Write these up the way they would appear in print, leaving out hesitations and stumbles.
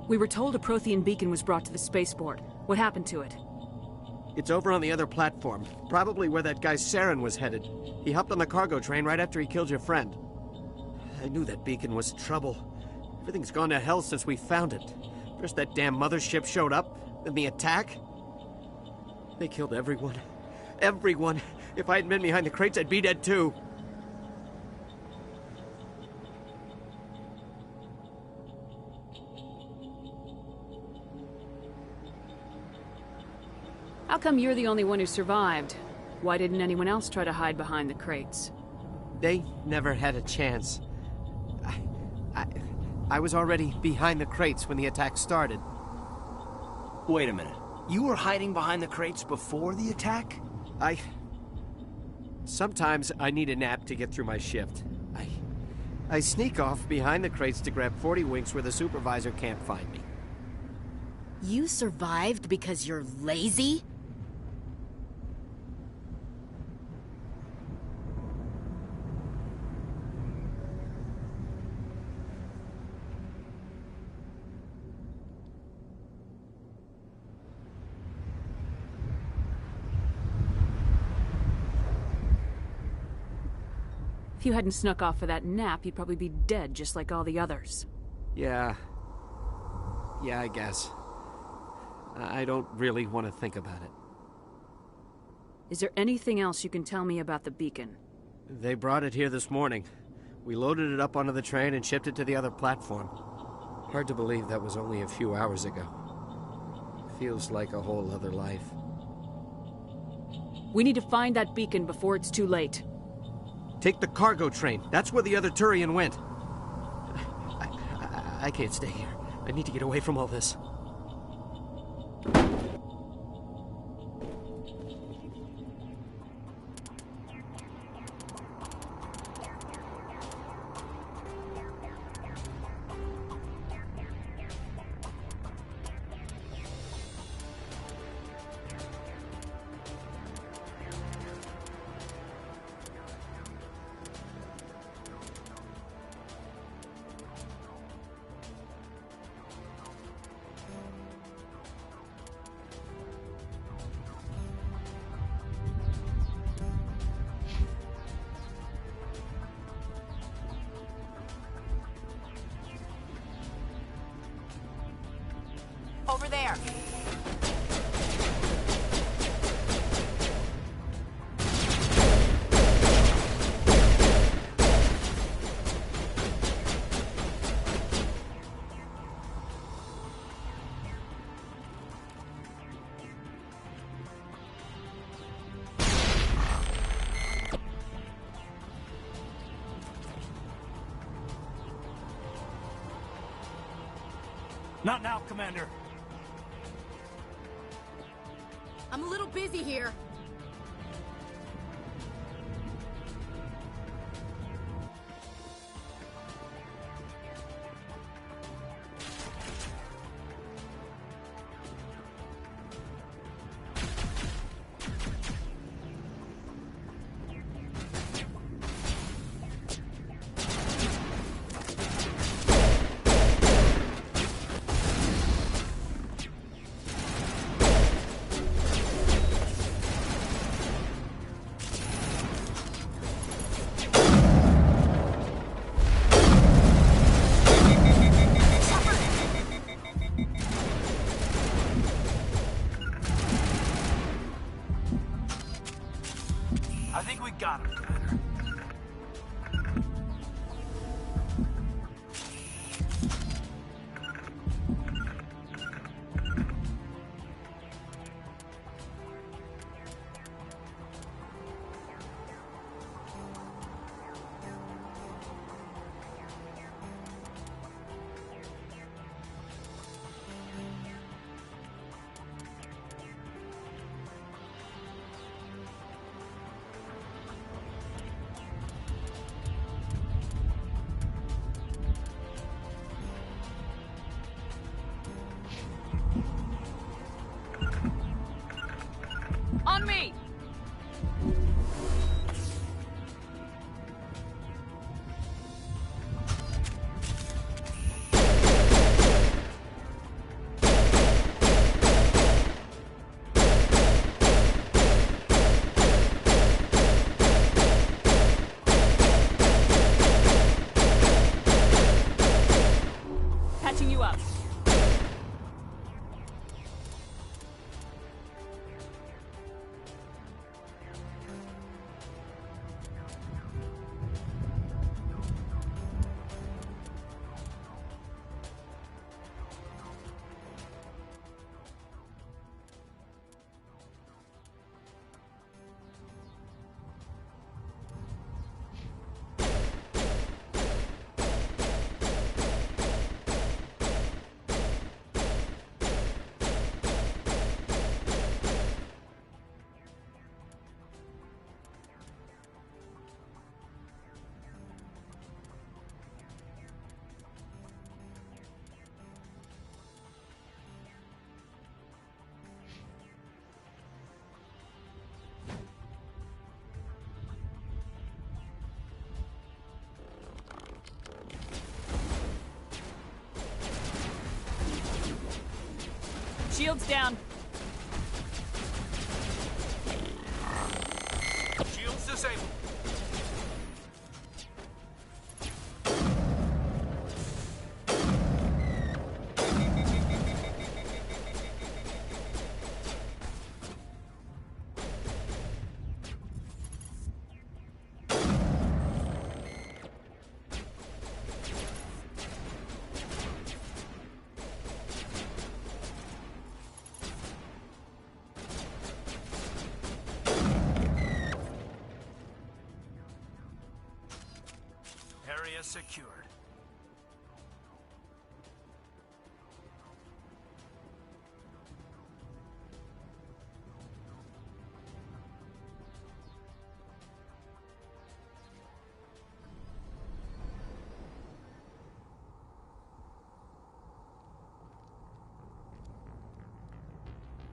We were told a Prothean beacon was brought to the spaceport. What happened to it? It's over on the other platform. Probably where that guy Saren was headed. He hopped on the cargo train right after he killed your friend. I knew that beacon was trouble. Everything's gone to hell since we found it. First that damn mothership showed up, then the attack. They killed everyone. Everyone. If I hadn't been behind the crates, I'd be dead too. How come you're the only one who survived? Why didn't anyone else try to hide behind the crates? They never had a chance. I was already behind the crates when the attack started. Wait a minute. You were hiding behind the crates before the attack? Sometimes I need a nap to get through my shift. I sneak off behind the crates to grab 40 winks where the supervisor can't find me. You survived because you're lazy? If you hadn't snuck off for that nap, you'd probably be dead just like all the others. Yeah, I guess. I don't really want to think about it. Is there anything else you can tell me about the beacon? They brought it here this morning. We loaded it up onto the train and shipped it to the other platform. Hard to believe that was only a few hours ago. Feels like a whole other life. We need to find that beacon before it's too late. Take the cargo train. That's where the other Turian went. I can't stay here. I need to get away from all this. Over there. Not now, Commander. I'm a little busy here. I think we got him, Commander. Shields down. Shields disabled. Area secured.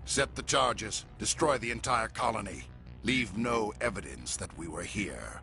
Set the charges. Destroy the entire colony. Leave no evidence that we were here.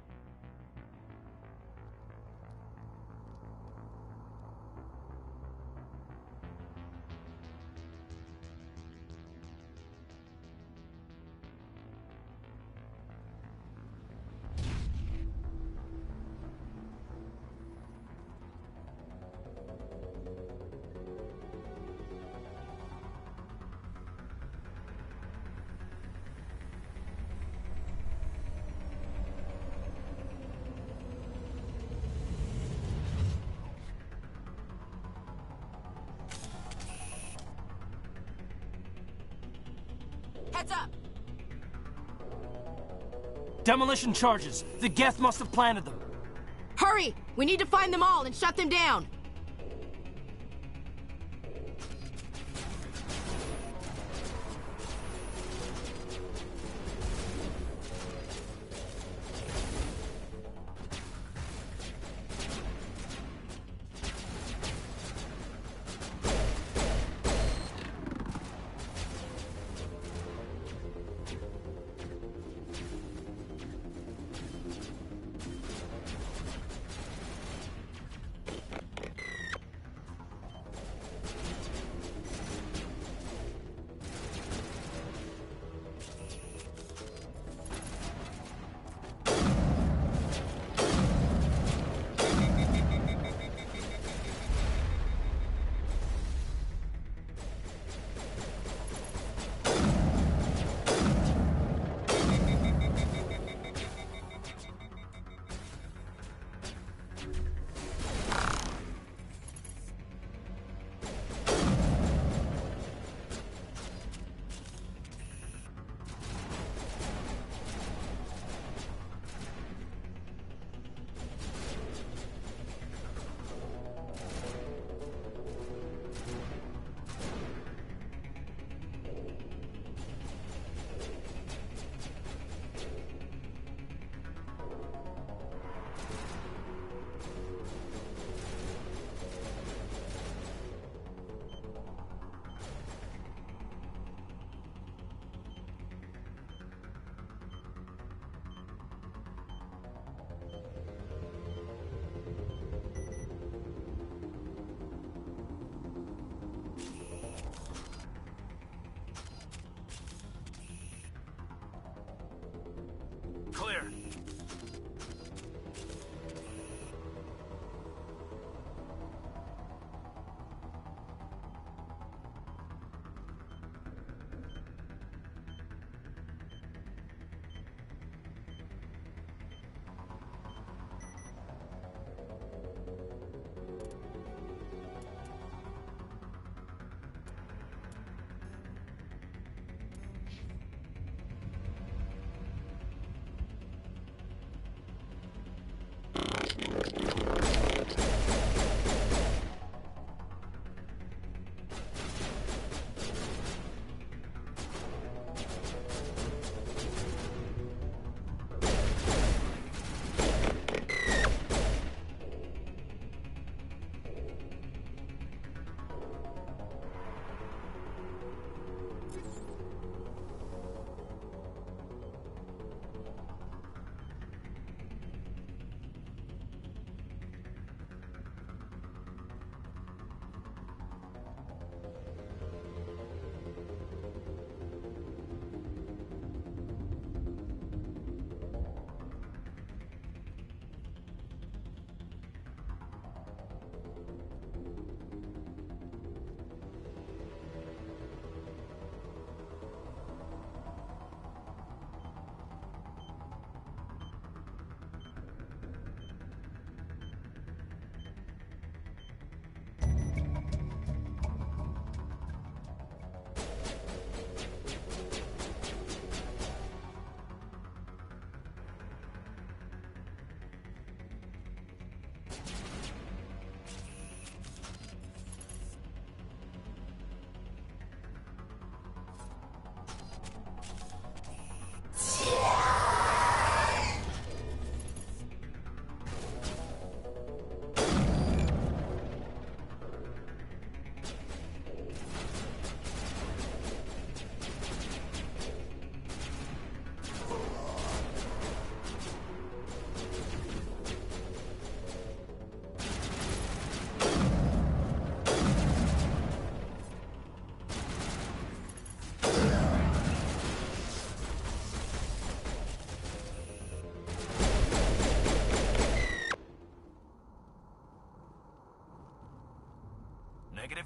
Heads up! Demolition charges. The Geth must have planted them. Hurry! We need to find them all and shut them down!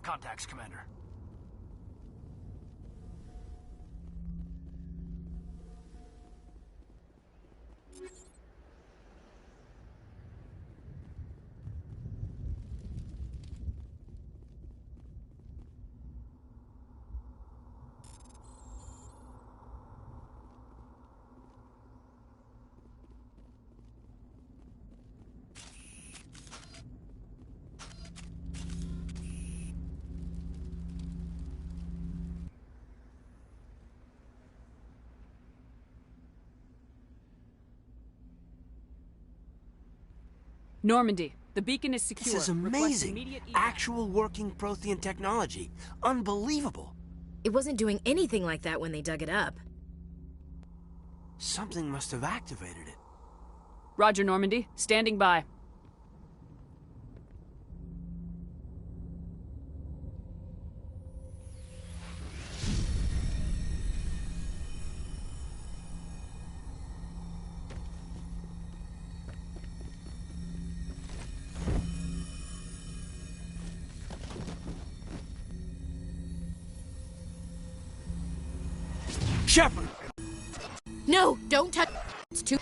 contacts, Commander. Normandy, the beacon is secure. This is Request amazing. immediate evac. Actual working Prothean technology. Unbelievable. It wasn't doing anything like that when they dug it up. Something must have activated it. Roger, Normandy. Standing by. Shepard! No, don't touch. It's too.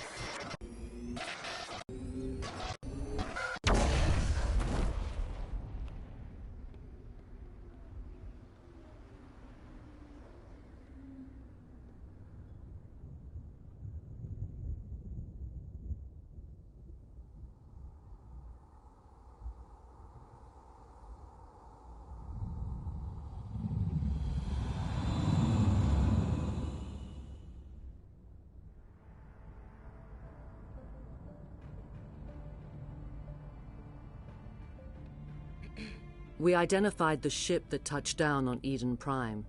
We identified the ship that touched down on Eden Prime.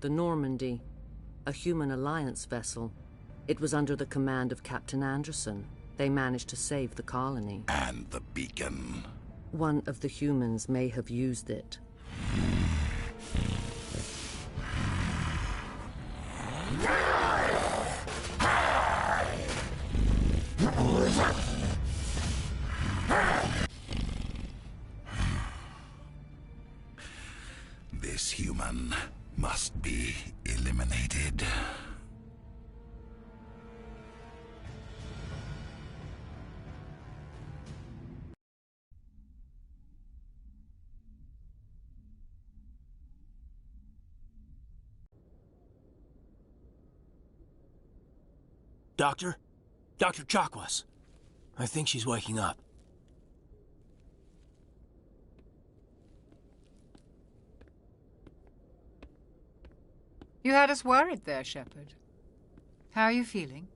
The Normandy, a human alliance vessel. It was under the command of Captain Anderson. They managed to save the colony. And the beacon. One of the humans may have used it. This human must be eliminated. Doctor? Dr. Chakwas. I think she's waking up. You had us worried there, Shepard. How are you feeling?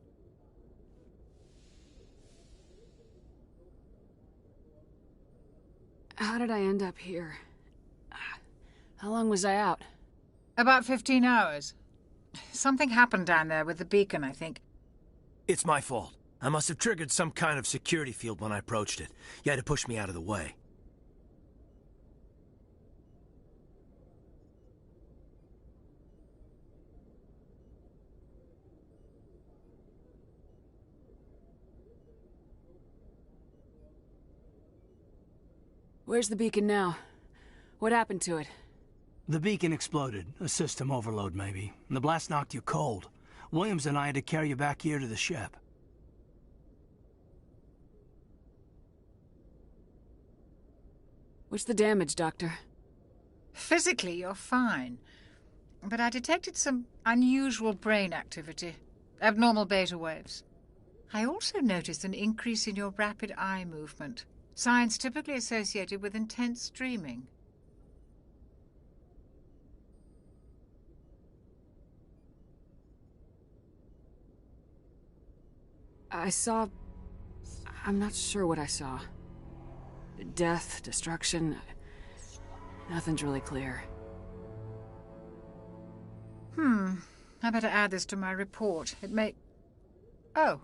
How did I end up here? How long was I out? About 15 hours. Something happened down there with the beacon, I think. It's my fault. I must have triggered some kind of security field when I approached it. You had to push me out of the way. Where's the beacon now? What happened to it? The beacon exploded. A system overload, maybe. And the blast knocked you cold. Williams and I had to carry you back here to the ship. What's the damage, Doctor? Physically, you're fine. But I detected some unusual brain activity. Abnormal beta waves. I also noticed an increase in your rapid eye movement. Signs typically associated with intense dreaming. I'm not sure what I saw. Death, destruction. Nothing's really clear. I better add this to my report. It may... Oh,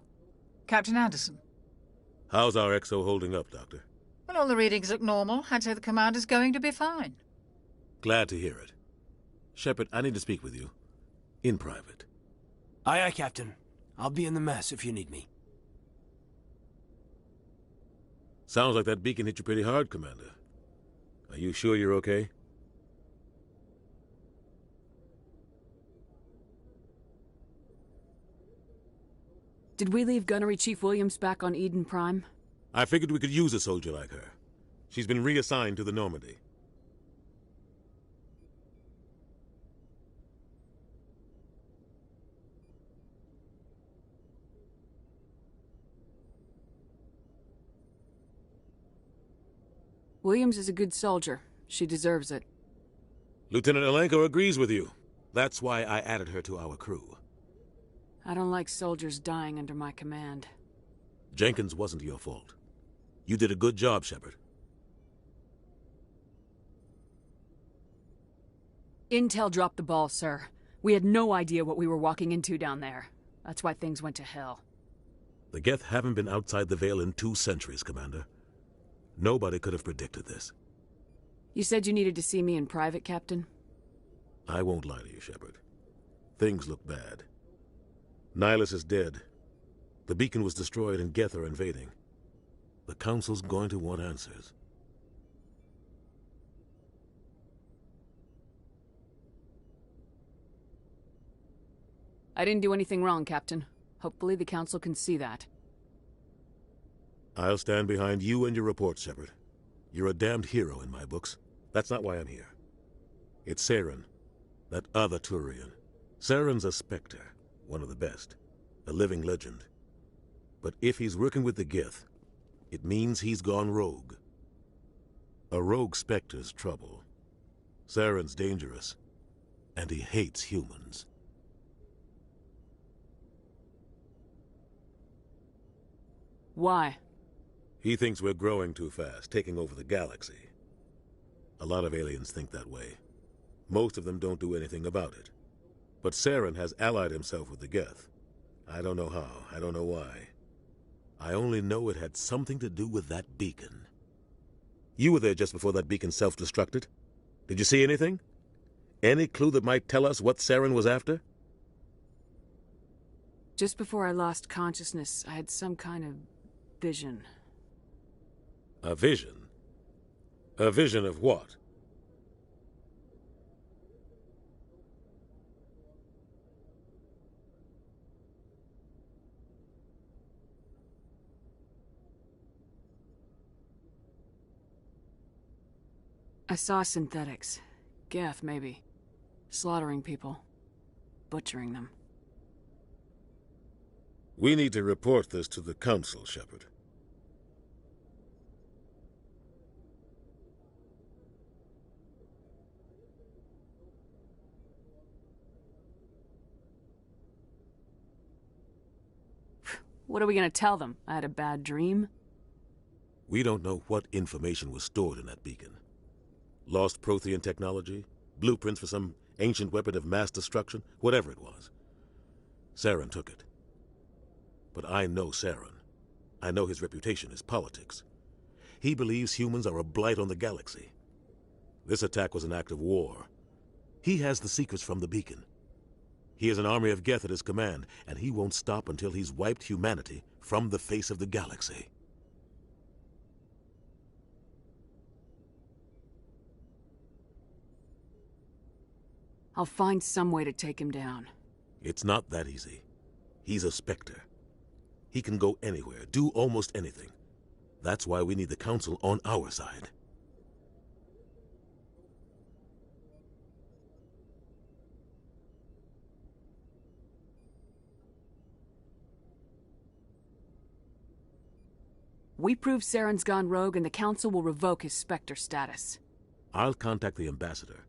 Captain Anderson. How's our XO holding up, Doctor? Well, all the readings look normal. I'd say the commander's going to be fine. Glad to hear it. Shepard, I need to speak with you. In private. Aye, aye, Captain. I'll be in the mess if you need me. Sounds like that beacon hit you pretty hard, Commander. Are you sure you're okay? Did we leave Gunnery Chief Williams back on Eden Prime? I figured we could use a soldier like her. She's been reassigned to the Normandy. Williams is a good soldier. She deserves it. Lieutenant Alenko agrees with you. That's why I added her to our crew. I don't like soldiers dying under my command. Jenkins wasn't your fault. You did a good job, Shepard. Intel dropped the ball, sir. We had no idea what we were walking into down there. That's why things went to hell. The Geth haven't been outside the Veil in 2 centuries, Commander. Nobody could have predicted this. You said you needed to see me in private, Captain? I won't lie to you, Shepard. Things look bad. Nihilus is dead. The beacon was destroyed and Geth are invading. The Council's going to want answers. I didn't do anything wrong, Captain. Hopefully the Council can see that. I'll stand behind you and your report, Shepard. You're a damned hero in my books. That's not why I'm here. It's Saren, that other Turian. Saren's a Spectre, one of the best, a living legend. But if he's working with the Geth, it means he's gone rogue. A rogue Spectre's trouble. Saren's dangerous, and he hates humans. Why? He thinks we're growing too fast, taking over the galaxy. A lot of aliens think that way. Most of them don't do anything about it. But Saren has allied himself with the Geth. I don't know how, I don't know why. I only know it had something to do with that beacon. You were there just before that beacon self-destructed. Did you see anything? Any clue that might tell us what Saren was after? Just before I lost consciousness, I had some kind of vision. A vision? A vision of what? I saw synthetics. Geth, maybe. Slaughtering people. Butchering them. We need to report this to the Council, Shepard. What are we gonna tell them? I had a bad dream? We don't know what information was stored in that beacon. Lost Prothean technology? Blueprints for some ancient weapon of mass destruction? Whatever it was. Saren took it. But I know Saren. I know his reputation is politics. He believes humans are a blight on the galaxy. This attack was an act of war. He has the secrets from the beacon. He has an army of Geth at his command, and he won't stop until he's wiped humanity from the face of the galaxy. I'll find some way to take him down. It's not that easy. He's a Spectre. He can go anywhere, do almost anything. That's why we need the Council on our side. We prove Saren's gone rogue and the Council will revoke his Spectre status. I'll contact the Ambassador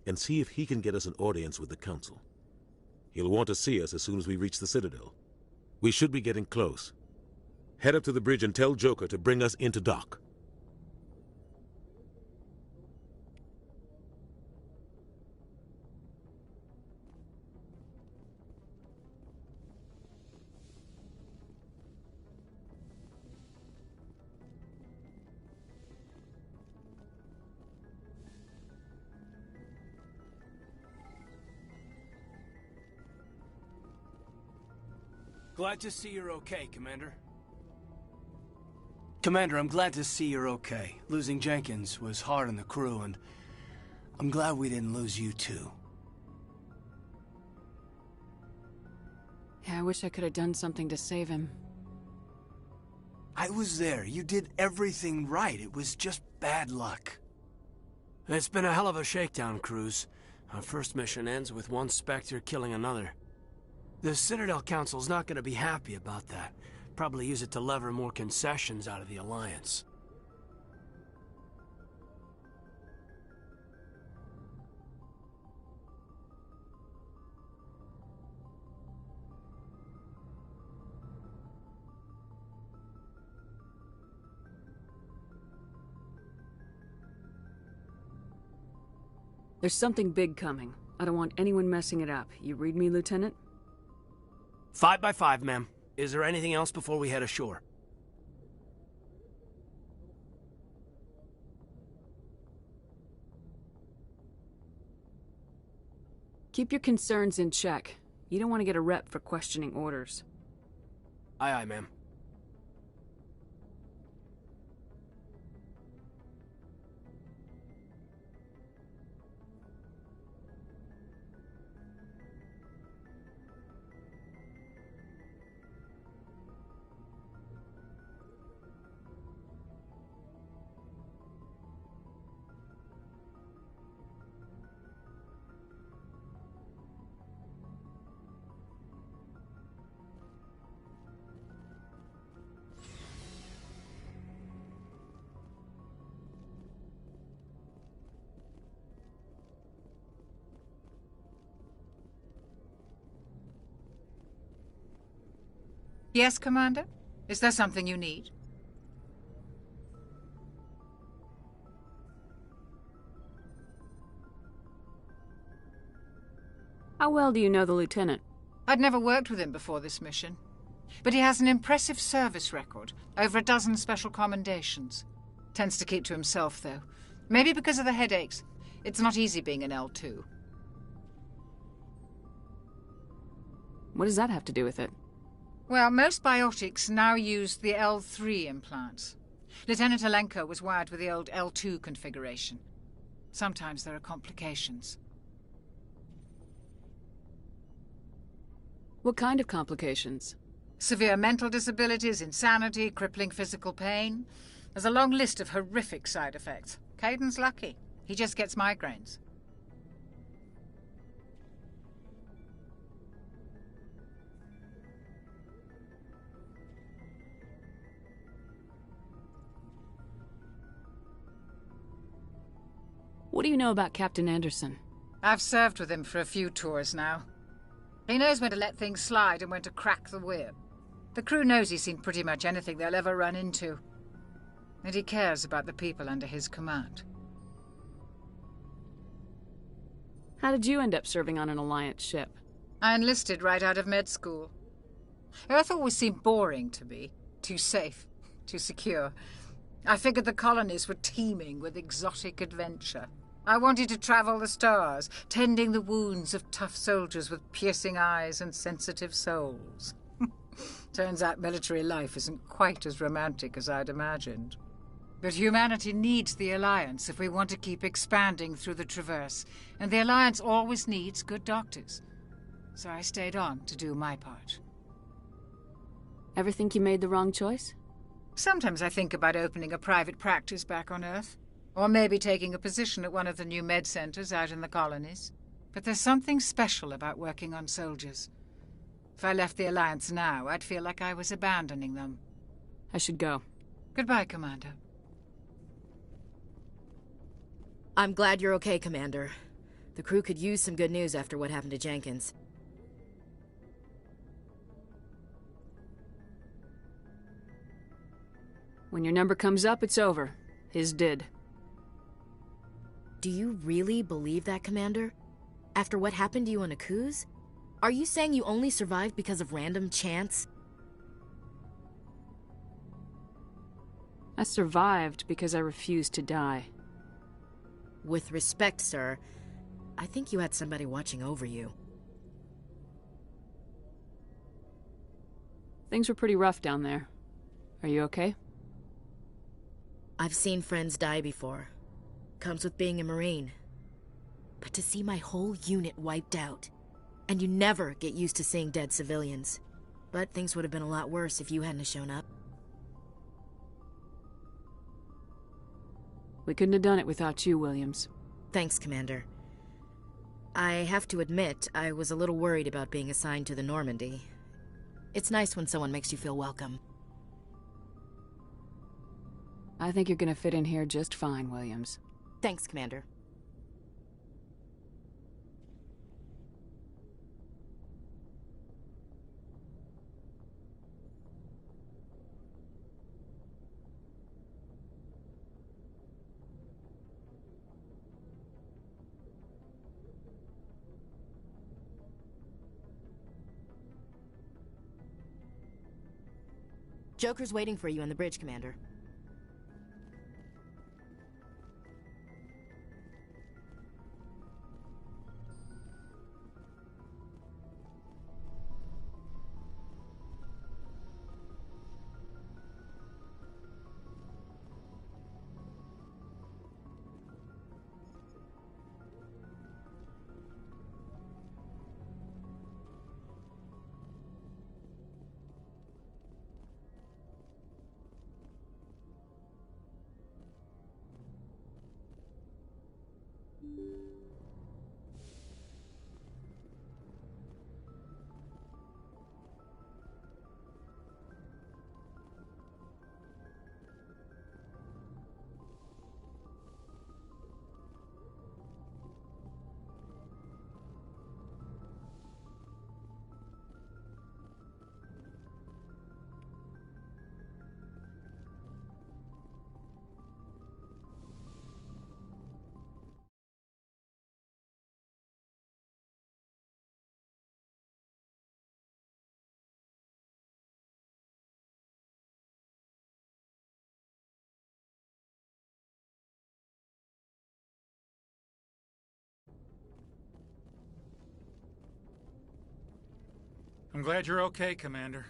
and see if he can get us an audience with the Council. He'll want to see us as soon as we reach the Citadel. We should be getting close. Head up to the bridge and tell Joker to bring us into dock. Glad to see you're okay, Commander. Commander, I'm glad to see you're okay. Losing Jenkins was hard on the crew, and I'm glad we didn't lose you too. Yeah, I wish I could have done something to save him. I was there. You did everything right. It was just bad luck. It's been a hell of a shakedown, Cruz. Our first mission ends with one Spectre killing another. The Citadel Council's not going to be happy about that. Probably use it to lever more concessions out of the Alliance. There's something big coming. I don't want anyone messing it up. You read me, Lieutenant? 5 by 5, ma'am. Is there anything else before we head ashore? Keep your concerns in check. You don't want to get a rep for questioning orders. Aye, aye, ma'am. Yes, Commander? Is there something you need? How well do you know the Lieutenant? I'd never worked with him before this mission. But he has an impressive service record, over a dozen special commendations. Tends to keep to himself, though. Maybe because of the headaches. It's not easy being an L2. What does that have to do with it? Well, most biotics now use the L3 implants. Lieutenant Alenko was wired with the old L2 configuration. Sometimes there are complications. What kind of complications? Severe mental disabilities, insanity, crippling physical pain. There's a long list of horrific side effects. Caden's lucky. He just gets migraines. What do you know about Captain Anderson? I've served with him for a few tours now. He knows when to let things slide and when to crack the whip. The crew knows he's seen pretty much anything they'll ever run into. And he cares about the people under his command. How did you end up serving on an Alliance ship? I enlisted right out of med school. Earth always seemed boring to me. Too safe, too secure. I figured the colonies were teeming with exotic adventure. I wanted to travel the stars, tending the wounds of tough soldiers with piercing eyes and sensitive souls. Turns out military life isn't quite as romantic as I'd imagined. But humanity needs the Alliance if we want to keep expanding through the Traverse, and the Alliance always needs good doctors. So I stayed on to do my part. Ever think you made the wrong choice? Sometimes I think about opening a private practice back on Earth. Or maybe taking a position at one of the new med centers out in the colonies. But there's something special about working on soldiers. If I left the Alliance now, I'd feel like I was abandoning them. I should go. Goodbye, Commander. I'm glad you're okay, Commander. The crew could use some good news after what happened to Jenkins. When your number comes up, it's over. His did. Do you really believe that, Commander? After what happened to you on Akuz? Are you saying you only survived because of random chance? I survived because I refused to die. With respect, sir, I think you had somebody watching over you. Things were pretty rough down there. Are you okay? I've seen friends die before. Comes with being a Marine. But to see my whole unit wiped out, And you never get used to seeing dead civilians. But things would have been a lot worse if you hadn't shown up. We couldn't have done it without you, Williams. Thanks, Commander. I have to admit, I was a little worried about being assigned to the Normandy. It's nice when someone makes you feel welcome. I think you're gonna fit in here just fine, Williams. Thanks, Commander. Joker's waiting for you on the bridge, Commander. I'm glad you're okay, Commander.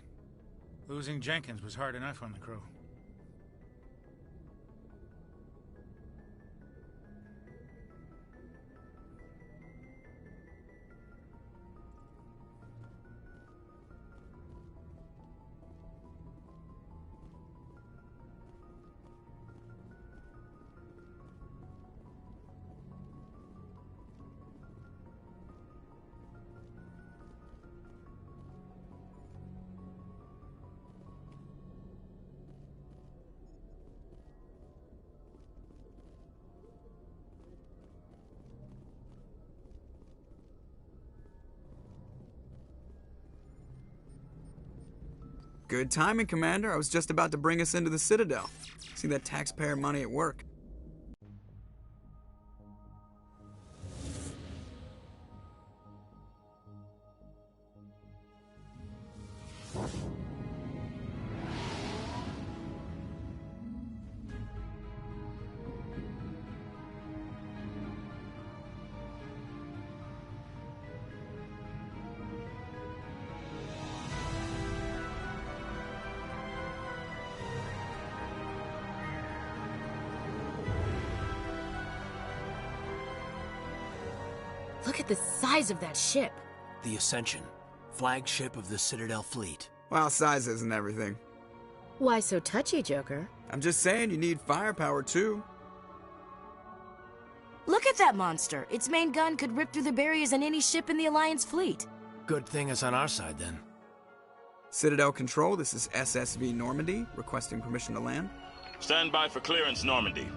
Losing Jenkins was hard enough on the crew. Good timing, Commander. I was just about to bring us into the Citadel. See that taxpayer money at work. Look at the size of that ship. The Ascension, flagship of the Citadel fleet. Well, size isn't everything. Why so touchy, Joker? I'm just saying you need firepower, too. Look at that monster. Its main gun could rip through the barriers in any ship in the Alliance fleet. Good thing it's on our side, then. Citadel Control, this is SSV Normandy, requesting permission to land. Stand by for clearance, Normandy.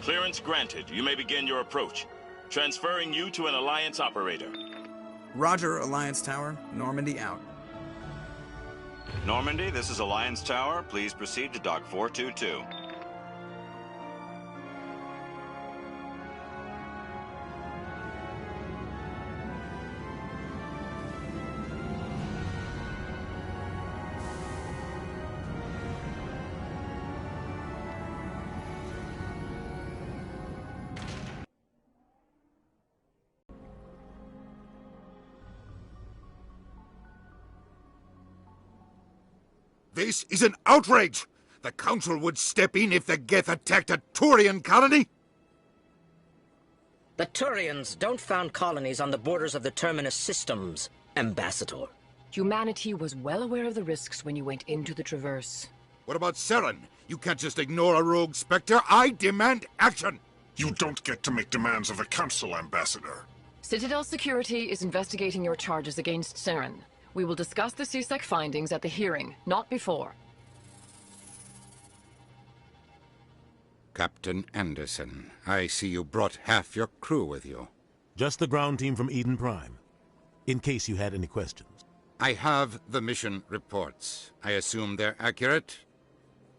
Clearance granted. You may begin your approach. Transferring you to an Alliance operator. Roger, Alliance Tower. Normandy out. Normandy, this is Alliance Tower. Please proceed to Dock 422. This is an outrage! The Council would step in if the Geth attacked a Turian colony! The Turians don't found colonies on the borders of the Terminus systems, Ambassador. Humanity was well aware of the risks when you went into the Traverse. What about Saren? You can't just ignore a rogue Spectre. I demand action! You don't get to make demands of the Council, Ambassador. Citadel Security is investigating your charges against Saren. We will discuss the CSEC findings at the hearing, not before. Captain Anderson, I see you brought half your crew with you. Just the ground team from Eden Prime, in case you had any questions. I have the mission reports. I assume they're accurate?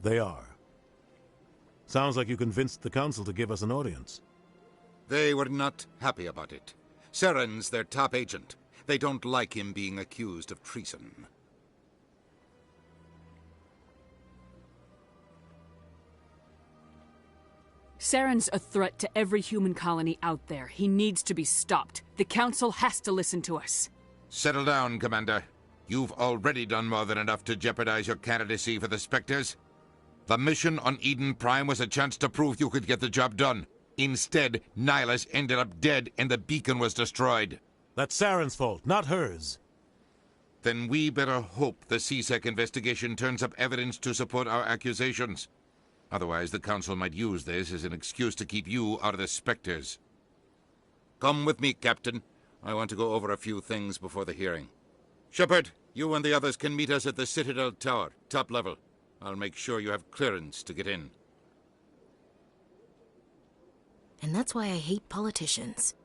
They are. Sounds like you convinced the Council to give us an audience. They were not happy about it. Saren's their top agent. They don't like him being accused of treason. Saren's a threat to every human colony out there. He needs to be stopped. The Council has to listen to us. Settle down, Commander. You've already done more than enough to jeopardize your candidacy for the Spectres. The mission on Eden Prime was a chance to prove you could get the job done. Instead, Nihilus ended up dead and the beacon was destroyed. That's Saren's fault, not hers. Then we better hope the CSEC investigation turns up evidence to support our accusations. Otherwise, the Council might use this as an excuse to keep you out of the Spectres. Come with me, Captain. I want to go over a few things before the hearing. Shepard, you and the others can meet us at the Citadel Tower, top level. I'll make sure you have clearance to get in. And that's why I hate politicians.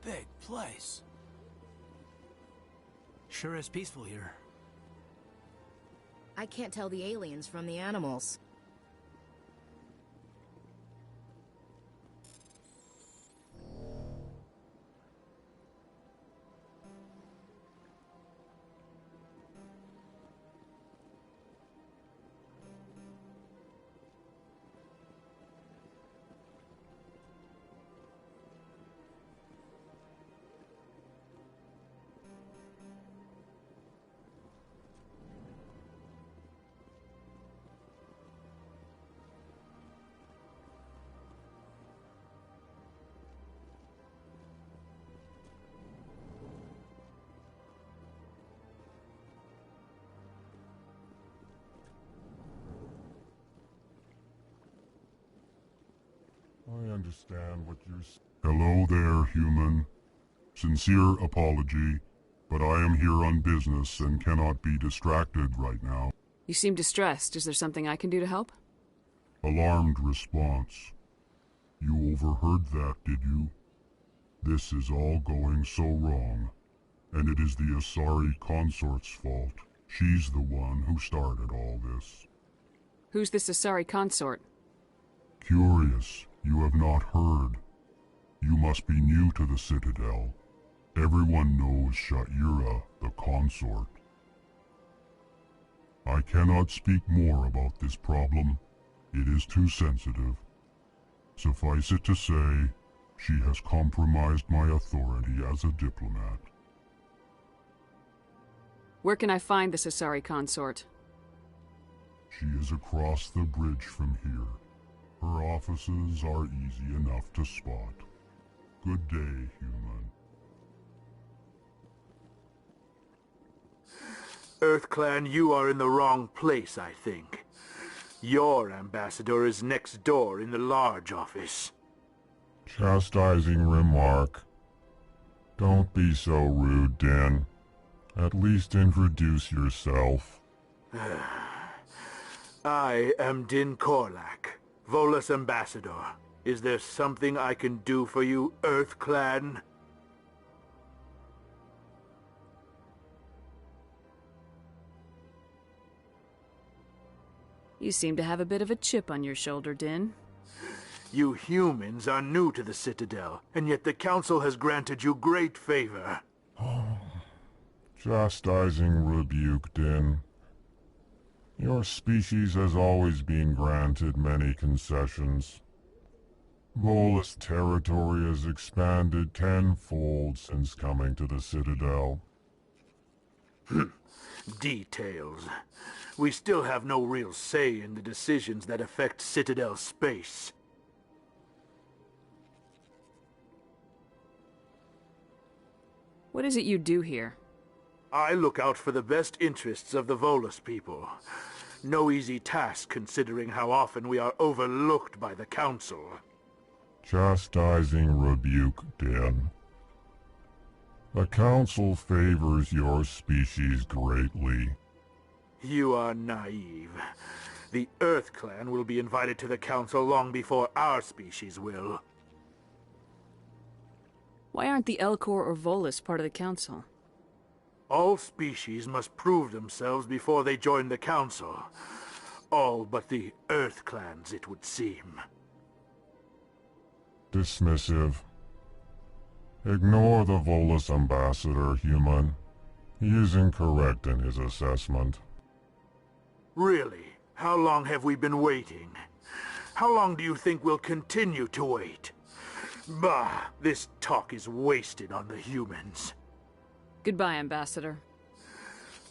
Big place. Sure is peaceful here. I can't tell the aliens from the animals. I understand what you're saying. Hello there, human. Sincere apology, but I am here on business and cannot be distracted right now. You seem distressed. Is there something I can do to help? Alarmed response. You overheard that, did you? This is all going so wrong, and it is the Asari consort's fault. She's the one who started all this. Who's this Asari consort? Curious, you have not heard. You must be new to the Citadel. Everyone knows Sha'ira, the consort. I cannot speak more about this problem. It is too sensitive. Suffice it to say, she has compromised my authority as a diplomat. Where can I find this Asari consort? She is across the bridge from here. Her offices are easy enough to spot. Good day, human. EarthClan, you are in the wrong place, I think. Your ambassador is next door in the large office. Chastising remark. Don't be so rude, Din. At least introduce yourself. I am Din Korlak, Volus ambassador. Is there something I can do for you, EarthClan? You seem to have a bit of a chip on your shoulder, Din. You humans are new to the Citadel, and yet the Council has granted you great favor. Chastising rebuke, Din. Your species has always been granted many concessions. Volus territory has expanded tenfold since coming to the Citadel. Details. We still have no real say in the decisions that affect Citadel space. What is it you do here? I look out for the best interests of the Volus people. No easy task considering how often we are overlooked by the Council. Chastising rebuke, Din. The Council favors your species greatly. You are naive. The Earth Clan will be invited to the Council long before our species will. Why aren't the Elcor or Volus part of the Council? All species must prove themselves before they join the Council. All but the Earth Clans, it would seem. Dismissive. Ignore the Volus ambassador, human. He is incorrect in his assessment. Really? How long have we been waiting? How long do you think we'll continue to wait? Bah, this talk is wasted on the humans. Goodbye, Ambassador.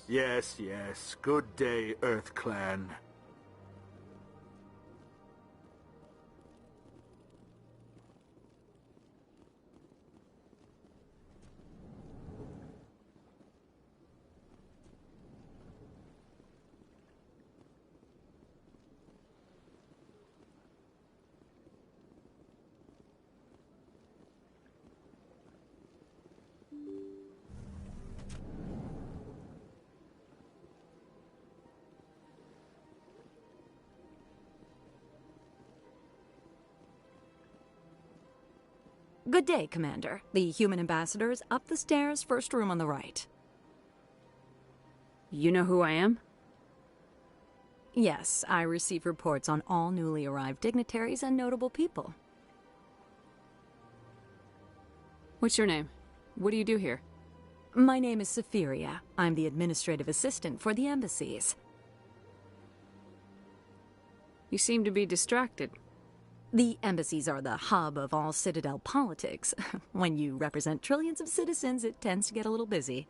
Yes, yes. Good day, Earth Clan. Good day, Commander. The human ambassador is up the stairs, first room on the right. You know who I am? Yes, I receive reports on all newly arrived dignitaries and notable people. What's your name? What do you do here? My name is Saphiria. I'm the administrative assistant for the embassies. You seem to be distracted. The embassies are the hub of all Citadel politics. When you represent trillions of citizens, it tends to get a little busy.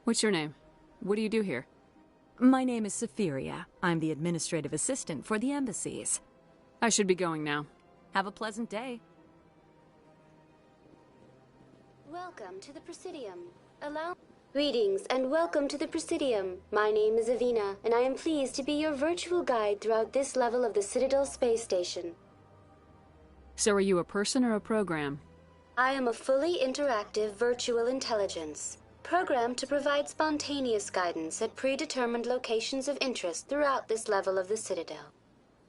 What's your name? What do you do here? My name is Saphiria. I'm the administrative assistant for the embassies. I should be going now. Have a pleasant day. Welcome to the Presidium. Greetings and welcome to the Presidium. My name is Avina, and I am pleased to be your virtual guide throughout this level of the Citadel Space Station. So are you a person or a program? I am a fully interactive virtual intelligence, programmed to provide spontaneous guidance at predetermined locations of interest throughout this level of the Citadel.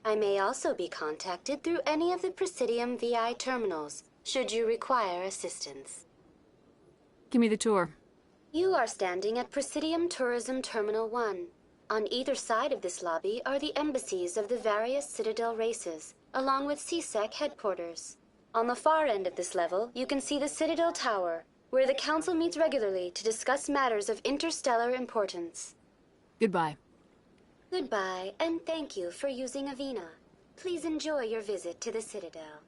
I may also be contacted through any of the Presidium VI terminals, should you require assistance. Give me the tour. You are standing at Presidium Tourism Terminal 1. On either side of this lobby are the embassies of the various Citadel races, along with CSEC headquarters. On the far end of this level, you can see the Citadel Tower, where the Council meets regularly to discuss matters of interstellar importance. Goodbye. Goodbye, and thank you for using Avina. Please enjoy your visit to the Citadel.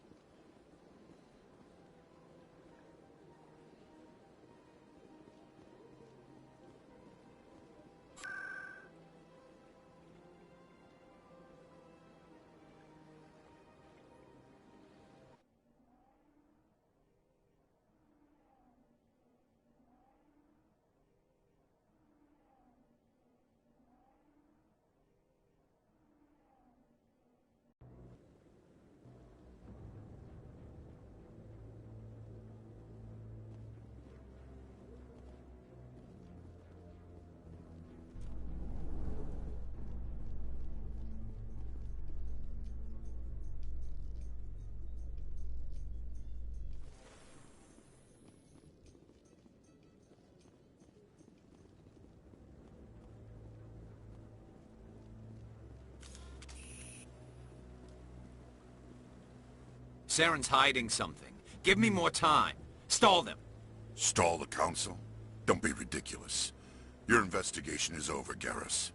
Saren's hiding something. Give me more time. Stall them. Stall the Council? Don't be ridiculous. Your investigation is over, Garrus.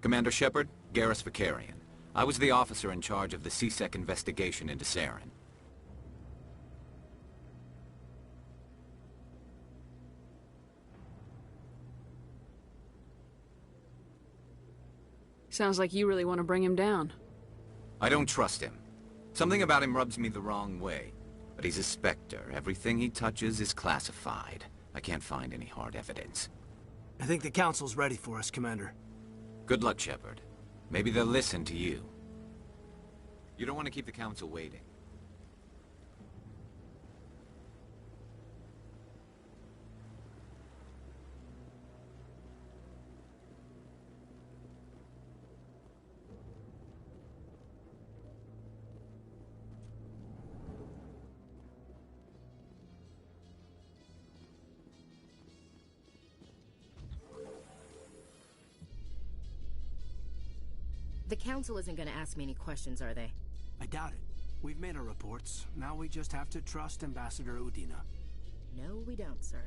Commander Shepard, Garrus Vicarian. I was the officer in charge of the CSEC investigation into Saren. Sounds like you really want to bring him down. I don't trust him. Something about him rubs me the wrong way. But he's a Spectre. Everything he touches is classified. I can't find any hard evidence. I think the Council's ready for us, Commander. Good luck, Shepard. Maybe they'll listen to you. You don't want to keep the Council waiting. The Council isn't going to ask me any questions, are they? I doubt it. We've made our reports. Now we just have to trust Ambassador Udina. No, we don't, sir.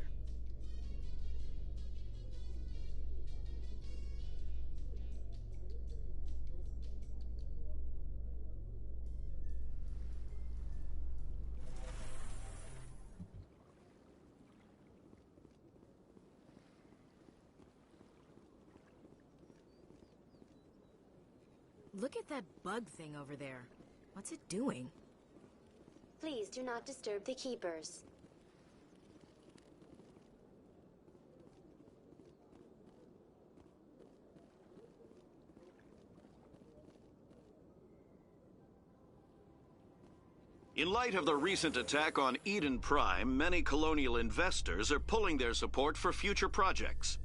Look at that bug thing over there. What's it doing? Please do not disturb the keepers. In light of the recent attack on Eden Prime, many colonial investors are pulling their support for future projects.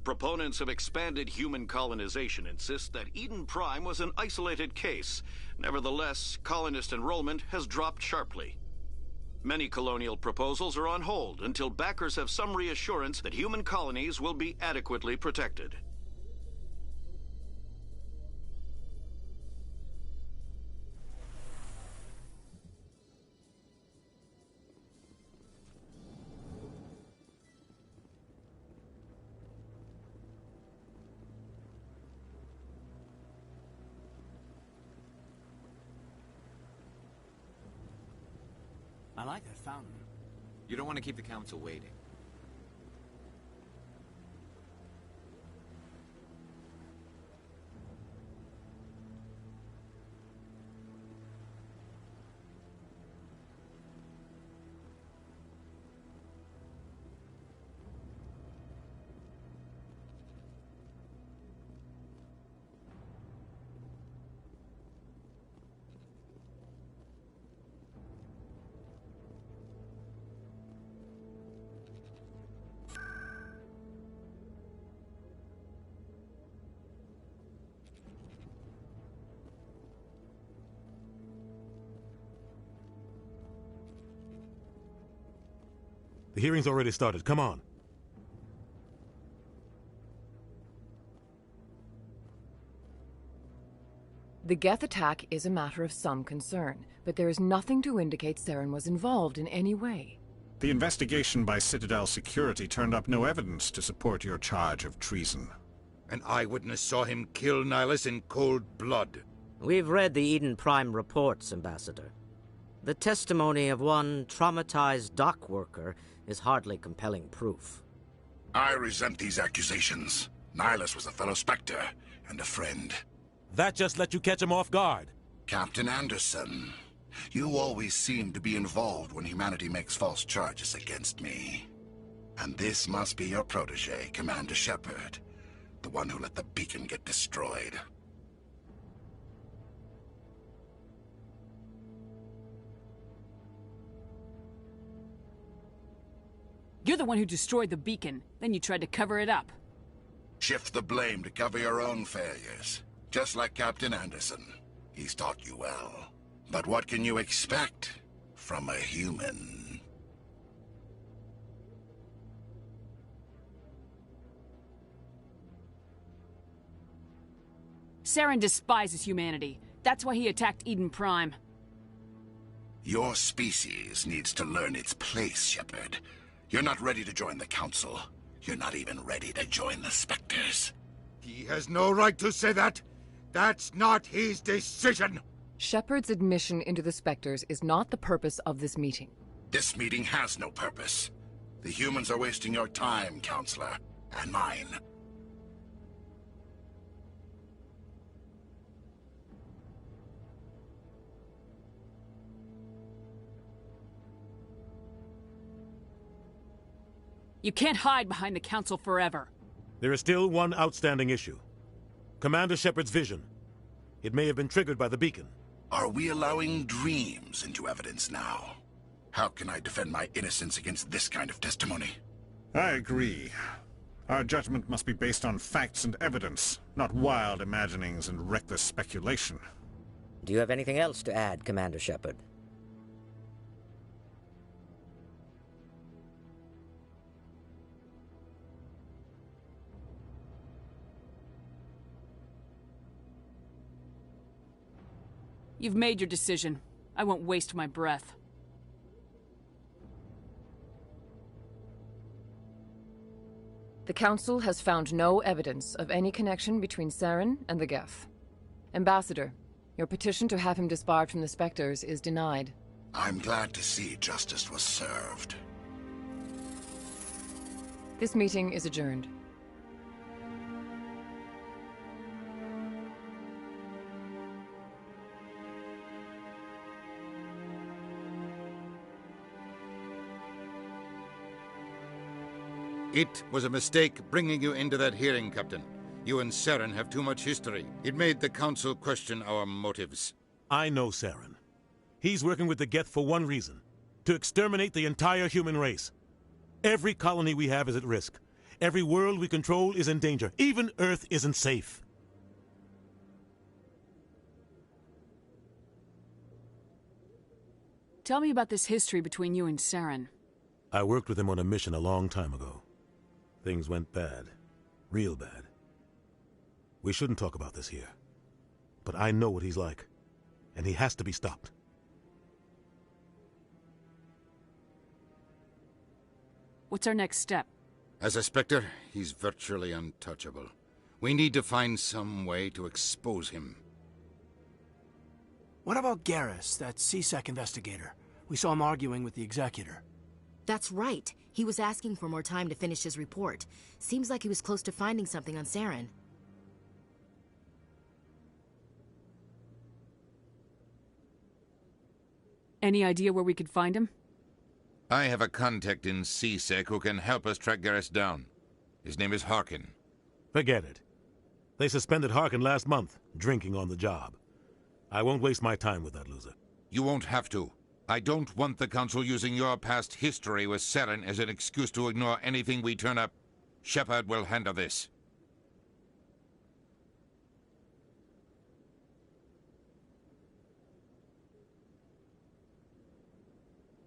Proponents of expanded human colonization insist that Eden Prime was an isolated case. Nevertheless, colonist enrollment has dropped sharply. Many colonial proposals are on hold until backers have some reassurance that human colonies will be adequately protected. I like that fountain. You don't want to keep the Council waiting. The hearing's already started. Come on. The Geth attack is a matter of some concern, but there is nothing to indicate Saren was involved in any way. The investigation by Citadel Security turned up no evidence to support your charge of treason. An eyewitness saw him kill Nihilus in cold blood. We've read the Eden Prime reports, Ambassador. The testimony of one traumatized dock worker is hardly compelling proof. I resent these accusations. Nihilus was a fellow Spectre and a friend. That just let you catch him off guard. Captain Anderson, you always seem to be involved when humanity makes false charges against me. And this must be your protege, Commander Shepard, the one who let the beacon get destroyed. You're the one who destroyed the beacon, then you tried to cover it up. Shift the blame to cover your own failures. Just like Captain Anderson. He's taught you well. But what can you expect from a human? Saren despises humanity. That's why he attacked Eden Prime. Your species needs to learn its place, Shepard. You're not ready to join the Council. You're not even ready to join the Spectres. He has no right to say that. That's not his decision. Shepard's admission into the Spectres is not the purpose of this meeting. This meeting has no purpose. The humans are wasting your time, Counselor, and mine. You can't hide behind the Council forever. There is still one outstanding issue. Commander Shepard's vision. It may have been triggered by the beacon. Are we allowing dreams into evidence now? How can I defend my innocence against this kind of testimony? I agree. Our judgment must be based on facts and evidence, not wild imaginings and reckless speculation. Do you have anything else to add, Commander Shepard? You've made your decision. I won't waste my breath. The Council has found no evidence of any connection between Saren and the Geth. Ambassador, your petition to have him disbarred from the Spectres is denied. I'm glad to see justice was served. This meeting is adjourned. It was a mistake bringing you into that hearing, Captain. You and Saren have too much history. It made the Council question our motives. I know Saren. He's working with the Geth for one reason. To exterminate the entire human race. Every colony we have is at risk. Every world we control is in danger. Even Earth isn't safe. Tell me about this history between you and Saren. I worked with him on a mission a long time ago. Things went bad. Real bad. We shouldn't talk about this here. But I know what he's like. And he has to be stopped. What's our next step? As a Spectre, he's virtually untouchable. We need to find some way to expose him. What about Garrus, that CSEC investigator? We saw him arguing with the Executor. That's right. He was asking for more time to finish his report. Seems like he was close to finding something on Saren. Any idea where we could find him? I have a contact in CSEC who can help us track Garrus down. His name is Harkin. Forget it. They suspended Harkin last month, drinking on the job. I won't waste my time with that loser. You won't have to. I don't want the Council using your past history with Saren as an excuse to ignore anything we turn up. Shepard will handle this.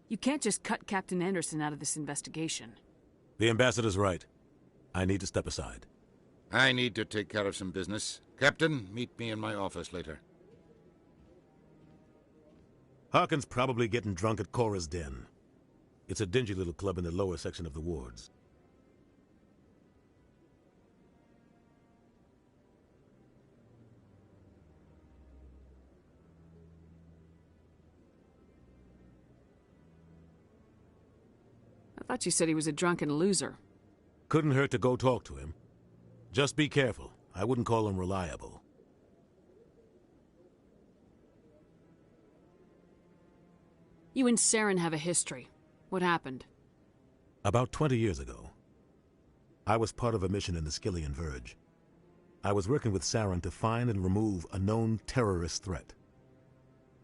You can't just cut Captain Anderson out of this investigation. The ambassador's right. I need to step aside. I need to take care of some business. Captain, meet me in my office later. Harkin's probably getting drunk at Cora's Den. It's a dingy little club in the lower section of the wards. I thought you said he was a drunken loser. Couldn't hurt to go talk to him. Just be careful. I wouldn't call him reliable. You and Saren have a history. What happened? About 20 years ago, I was part of a mission in the Skillian Verge. I was working with Saren to find and remove a known terrorist threat.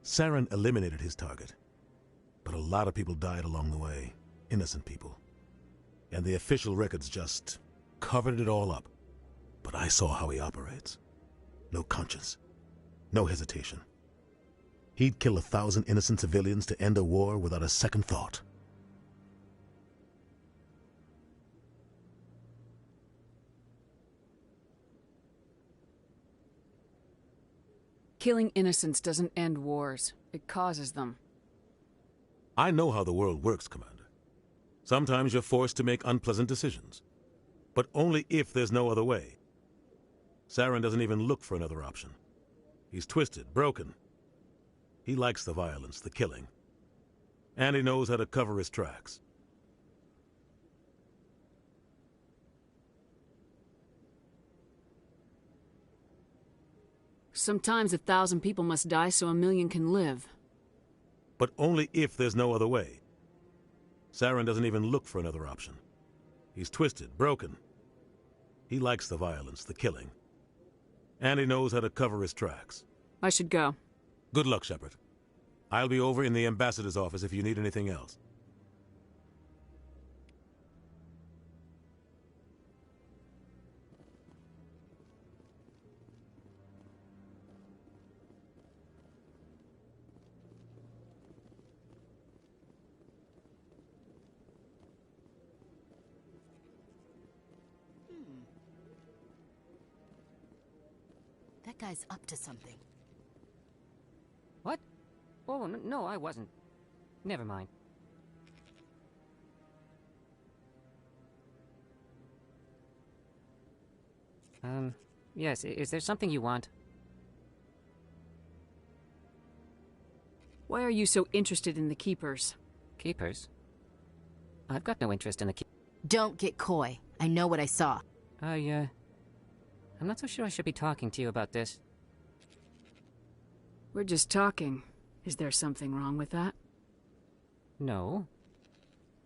Saren eliminated his target, but a lot of people died along the way. Innocent people. And the official records just covered it all up. But I saw how he operates. No conscience. No hesitation. He'd kill 1,000 innocent civilians to end a war without a second thought. Killing innocents doesn't end wars. It causes them. I know how the world works, Commander. Sometimes you're forced to make unpleasant decisions. But only if there's no other way. Saren doesn't even look for another option. He's twisted, broken. He likes the violence, the killing. And he knows how to cover his tracks. Sometimes 1,000 people must die so 1,000,000 can live. But only if there's no other way. Saren doesn't even look for another option. He's twisted, broken. He likes the violence, the killing. And he knows how to cover his tracks. I should go. Good luck, Shepard. I'll be over in the ambassador's office if you need anything else. That guy's up to something. What? Oh, no, I wasn't. Never mind. Yes, is there something you want? Why are you so interested in the Keepers? Keepers? I've got no interest in the Don't get coy. I know what I saw. I'm not so sure I should be talking to you about this. We're just talking. Is there something wrong with that? No.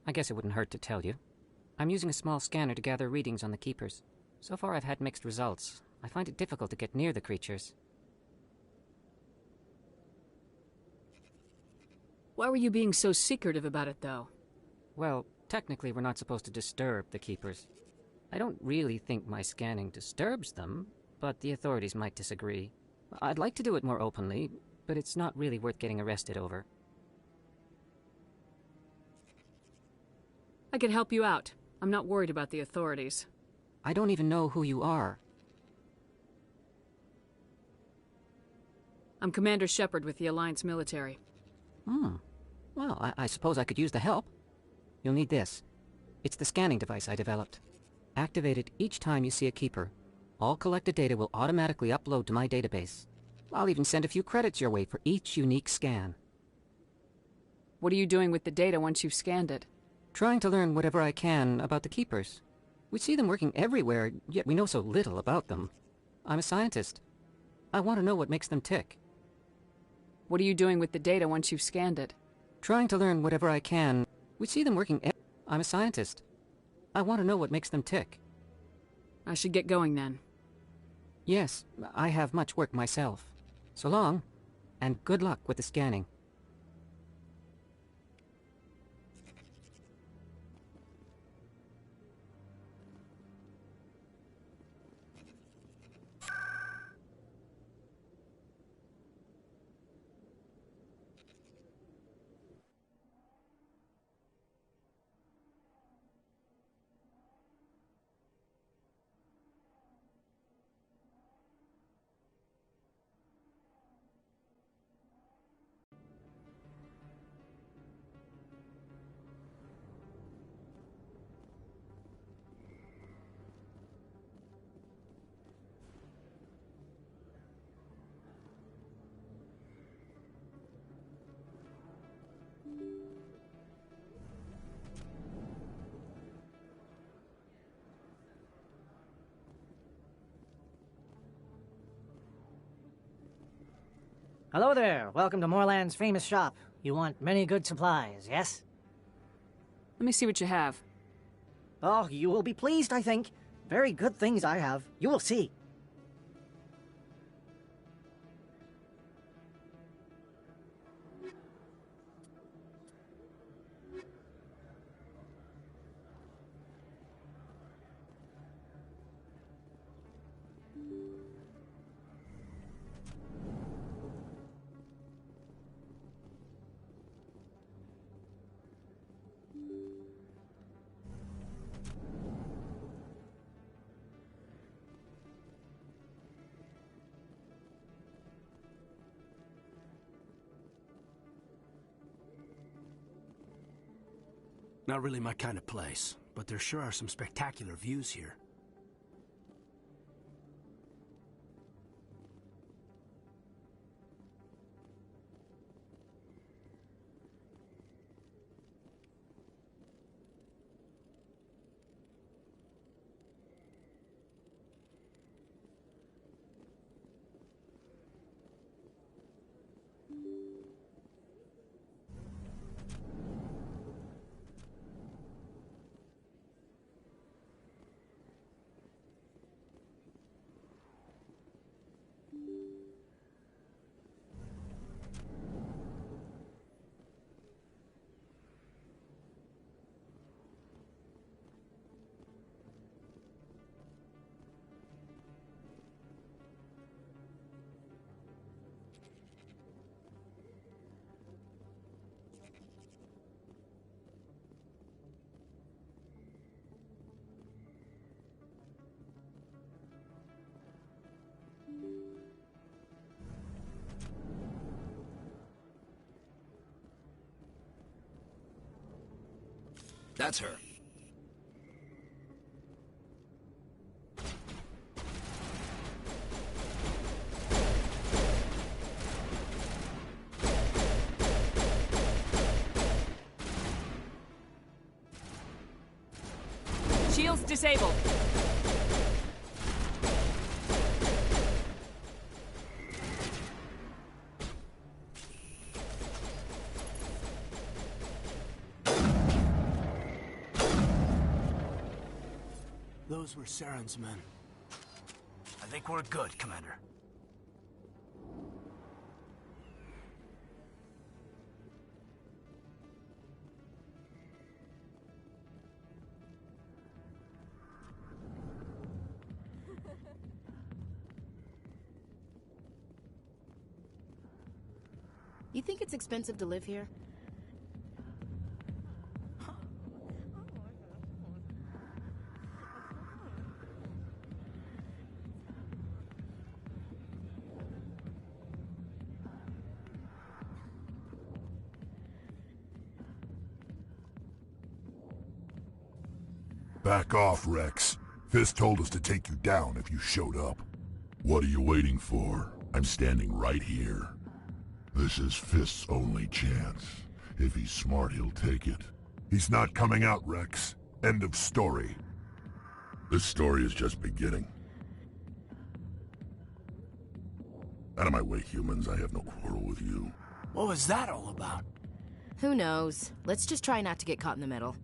I guess it wouldn't hurt to tell you. I'm using a small scanner to gather readings on the Keepers. So far I've had mixed results. I find it difficult to get near the creatures. Why were you being so secretive about it, though? Well, technically we're not supposed to disturb the Keepers. I don't really think my scanning disturbs them, but the authorities might disagree. I'd like to do it more openly, but it's not really worth getting arrested over. I could help you out. I'm not worried about the authorities. I don't even know who you are. I'm Commander Shepard with the Alliance military. Well, I suppose I could use the help. You'll need this. It's the scanning device I developed. Activate it each time you see a Keeper. All collected data will automatically upload to my database. I'll even send a few credits your way for each unique scan. What are you doing with the data once you've scanned it? Trying to learn whatever I can about the Keepers. We see them working everywhere, yet we know so little about them. I'm a scientist. I want to know what makes them tick. What are you doing with the data once you've scanned it? Trying to learn whatever I can. We see them working I'm a scientist. I want to know what makes them tick. I should get going then. Yes, I have much work myself. So long, and good luck with the scanning. Hello there. Welcome to Moorland's famous shop. You want many good supplies, yes? Let me see what you have. Oh, you will be pleased, I think. Very good things I have. You will see. Not really my kind of place, but there sure are some spectacular views here. That's her. Shields disabled. Those were Saren's men. I think we're good, Commander. You think it's expensive to live here? Back off, Rex. Fist told us to take you down if you showed up. What are you waiting for? I'm standing right here. This is Fist's only chance. If he's smart, he'll take it. He's not coming out, Rex. End of story. This story is just beginning. Out of my way, humans. I have no quarrel with you. What was that all about? Who knows? Let's just try not to get caught in the middle.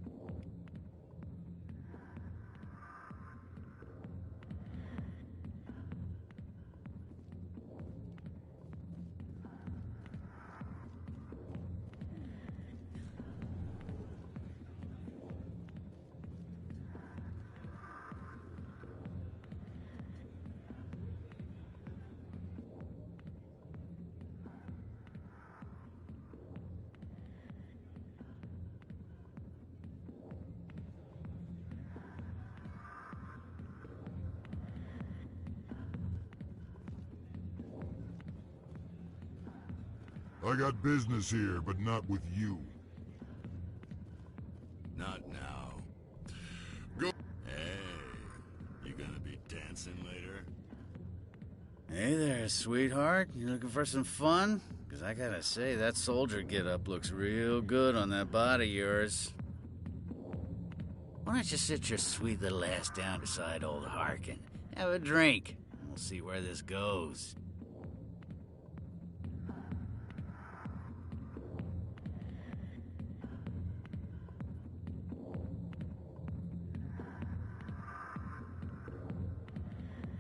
I got business here, but not with you. Not now. Go. Hey, you gonna be dancing later? Hey there, sweetheart. You looking for some fun? Because I gotta say, that soldier get-up looks real good on that body of yours. Why don't you sit your sweet little ass down beside old Harkin? Have a drink, and we'll see where this goes.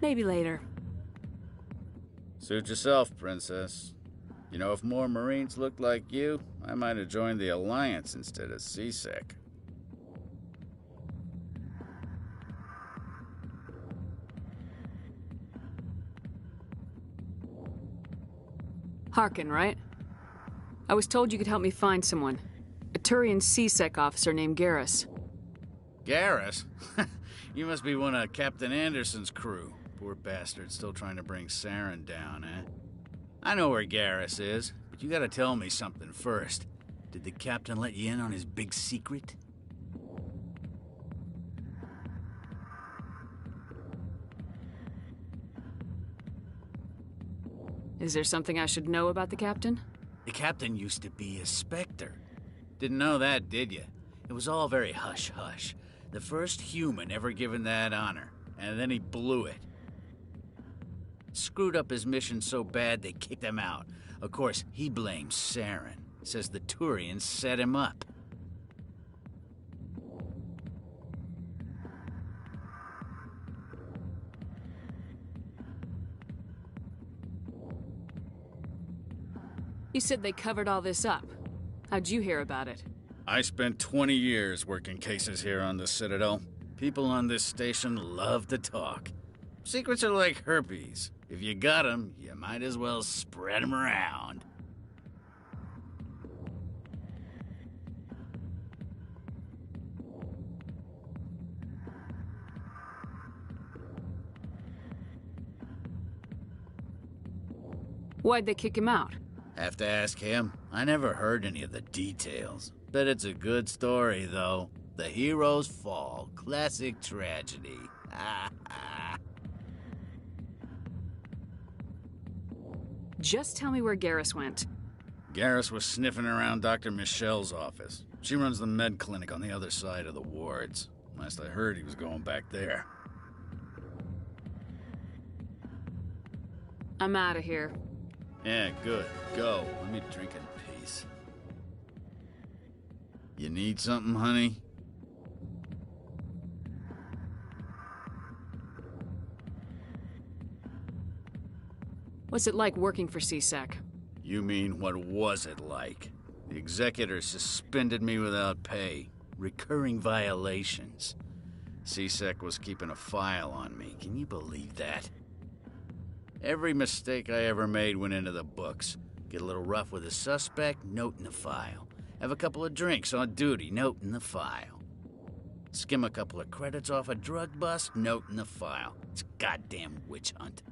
Maybe later. Suit yourself, Princess. You know, if more Marines looked like you, I might have joined the Alliance instead of CSEC. Harkin, right? I was told you could help me find someone. A Turian CSEC officer named Garrus. Garrus? You must be one of Captain Anderson's crew. Poor bastard, still trying to bring Saren down, eh? I know where Garrus is, but you gotta tell me something first. Did the captain let you in on his big secret? Is there something I should know about the captain? The captain used to be a Spectre. Didn't know that, did you? It was all very hush-hush. The first human ever given that honor, and then he blew it. Screwed up his mission so bad they kicked him out. Of course, he blames Saren. Says the Turians set him up. You said they covered all this up. How'd you hear about it? I spent 20 years working cases here on the Citadel. People on this station love to talk. Secrets are like herpes. If you got 'em, you might as well spread 'em around. Why'd they kick him out? Have to ask him. I never heard any of the details. Bet it's a good story, though. The hero's fall. Classic tragedy. Just tell me where Garrus went. Garrus was sniffing around Dr. Michelle's office. She runs the med clinic on the other side of the wards. Last I heard, he was going back there. I'm out of here. Yeah, good. Go. Let me drink in peace. You need something, honey? What's it like working for CSEC? You mean, what was it like? The executor suspended me without pay. Recurring violations. CSEC was keeping a file on me. Can you believe that? Every mistake I ever made went into the books. Get a little rough with a suspect, note in the file. Have a couple of drinks on duty, note in the file. Skim a couple of credits off a drug bust, note in the file. It's a goddamn witch hunt.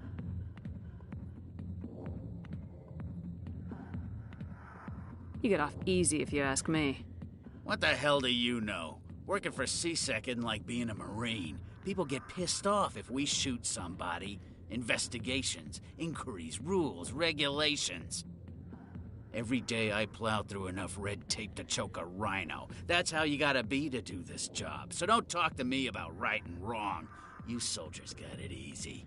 You get off easy if you ask me. What the hell do you know? Working for CSEC isn't like being a Marine. People get pissed off if we shoot somebody. Investigations, inquiries, rules, regulations. Every day I plow through enough red tape to choke a rhino. That's how you gotta be to do this job. So don't talk to me about right and wrong. You soldiers got it easy.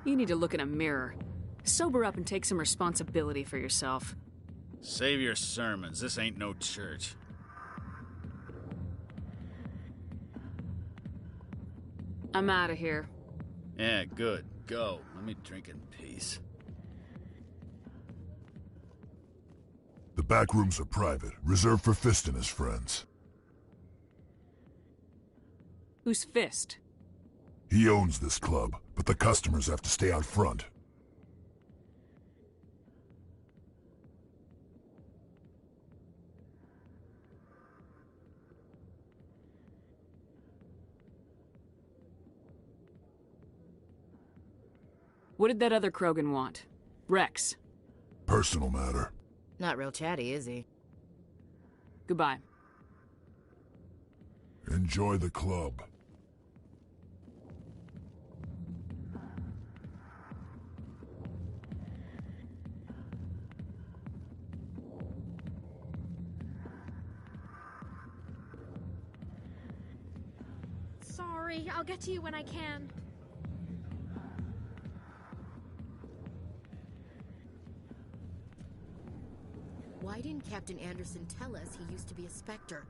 You need to look in a mirror. Sober up and take some responsibility for yourself. Save your sermons. This ain't no church. I'm out of here. Yeah, good. Go. Let me drink in peace. The back rooms are private, reserved for Fist and his friends. Who's Fist? He owns this club, but the customers have to stay out front. What did that other Krogan want? Rex. Personal matter. Not real chatty, is he? Goodbye. Enjoy the club. Sorry, I'll get to you when I can. Why didn't Captain Anderson tell us he used to be a Spectre?